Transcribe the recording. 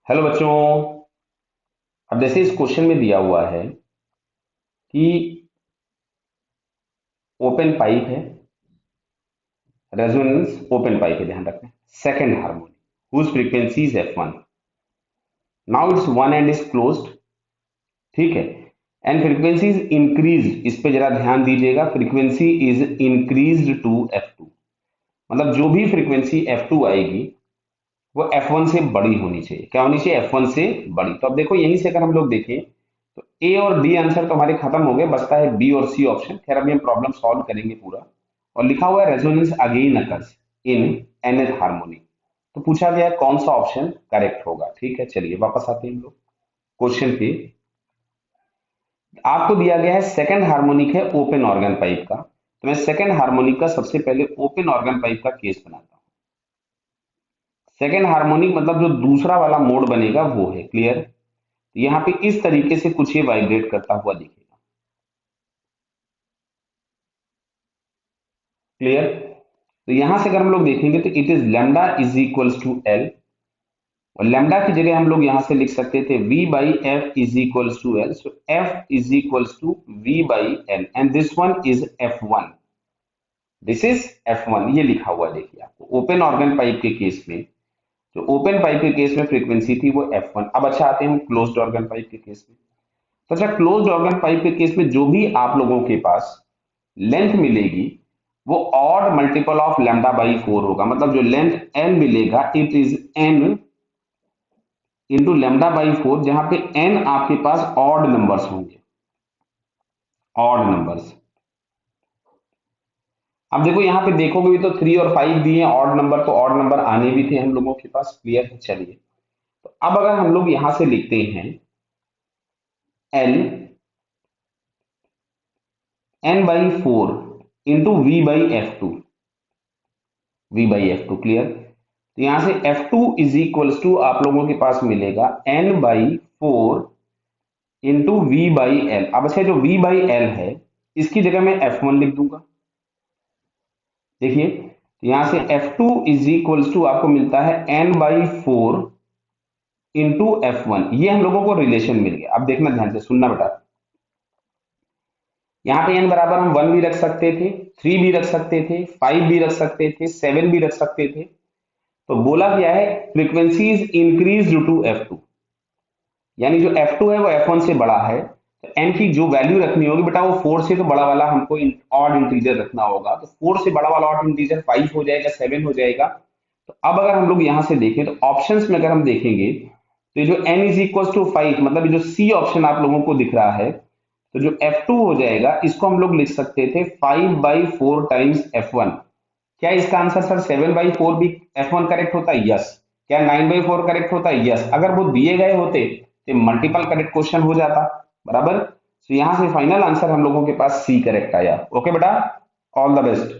Hello बच्चों। अब जैसे इस क्वेश्चन में दिया हुआ है कि ओपन पाइप है, रेजोनेंस ओपन पाइप है, ध्यान रखना। Second harmonic whose frequency is F1, now it's one end is closed, ठीक है, एंड फ्रीक्वेंसी इज इंक्रीज। इस पे जरा ध्यान दीजिएगा, frequency is increased to F2, मतलब जो भी फ्रीक्वेंसी F2 आएगी वो F1 से बड़ी होनी चाहिए। क्या होनी चाहिए? F1 से बड़ी। तो अब देखो, यहीं से अगर हम लोग देखें तो ए और डी आंसर तो हमारे खत्म हो गए, बचता है बी और सी ऑप्शन। खैर अभी हम प्रॉब्लम सॉल्व करेंगे पूरा। और लिखा हुआ है resonance again occurs in nth harmonic. तो पूछा गया है कौन सा ऑप्शन करेक्ट होगा। ठीक है, चलिए वापस आते हैं हम लोग क्वेश्चन पे। आपको दिया गया है सेकंड हार्मोनिक है ओपन ऑर्गन पाइप का। तो मैं सेकंड हार्मोनिक का सबसे पहले ओपन ऑर्गन पाइप का केस बनाता हूँ। सेकंड हार्मोनिक मतलब जो दूसरा वाला मोड बनेगा वो है। क्लियर? यहाँ पे इस तरीके से कुछ ये वाइब्रेट करता हुआ दिखेगा। क्लियर? तो यहां से अगर हम लोग देखेंगे तो it is lambda is equals to L, और लैम्डा की जगह हम लोग यहां से लिख सकते थे v by F is equals to L. So F is equals to v by L and this one is F1। This is F1, ये लिखा हुआ है देखिए आपको। ओपन ऑर्गन पाइप के केस में, जो ओपन पाइप के केस में फ्रीक्वेंसी थी वो F1। अब अच्छा आते हैं हम क्लोज्ड ऑर्गन पाइप के केस में। तो अच्छा, क्लोज्ड ऑर्गन पाइप के केस में जो भी आप लोगों के पास लेंथ मिलेगी वो odd multiple of lambda by 4 होगा। मतलब जो लेंथ n मिलेगा it is n into lambda by 4, जहां पे n आपके पास ऑड नंबर्स होंगे, ऑड नंबर्स। अब देखो यहाँ पे देखोगे भी तो 3 और 5 दिए ऑड नंबर, तो ऑड नंबर आने भी थे हम लोगों के पास। क्लियर है? चलिए, तो अब अगर हम लोग यहां से लिखते हैं l n by 4 into v by F2। Clear? तो यहां से F2 इज इक्वल्स टू आप लोगों के पास मिलेगा n by 4 into v by L. अब अच्छा, जो v बाई एल है इसकी जगह मैं F1 लिख दूंगा। देखिए, यहां से F2 इज इक्वल्स टू आपको मिलता है n बाई 4 इंटू F1। ये हम लोगों को रिलेशन मिल गया। अब देखना ध्यान से, सुनना बेटा। यहाँ पे n बराबर हम 1 भी रख सकते थे, 3 भी रख सकते थे, 5 भी रख सकते थे, 7 भी रख सकते थे। तो बोला गया है frequency is increase to F2, यानी जो F2 है वो F1 से बड़ा है। तो n की जो वैल्यू रखनी होगी बेटा वो 4 से तो बड़ा वाला हमको ऑड इंटीजर रखना होगा। तो 4 से बड़ा वाला ऑड इंटीजर 5 हो जाएगा, 7 हो जाएगा। तो अब अगर हम लोग यहां से देखें तो ऑप्शंस में अगर हम देखेंगे तो ये जो n इज इक्वल टू 5, मतलब ये जो सी ऑप्शन आप लोगों को दिख रहा है, तो जो F2 हो जाएगा इसको हम लोग लिख सकते थे 5 बाई 4 टाइम्स F1। क्या इसका आंसर सर 7 बाई 4 भी F1 करेक्ट होता है? यस। क्या 9 बाई 4 करेक्ट होता है? यस। अगर वो दिए गए होते तो मल्टीपल करेक्ट क्वेश्चन हो जाता। बराबर। तो यहां से फाइनल आंसर हम लोगों के पास सी करेक्ट आया। ओके बेटा, ऑल द बेस्ट।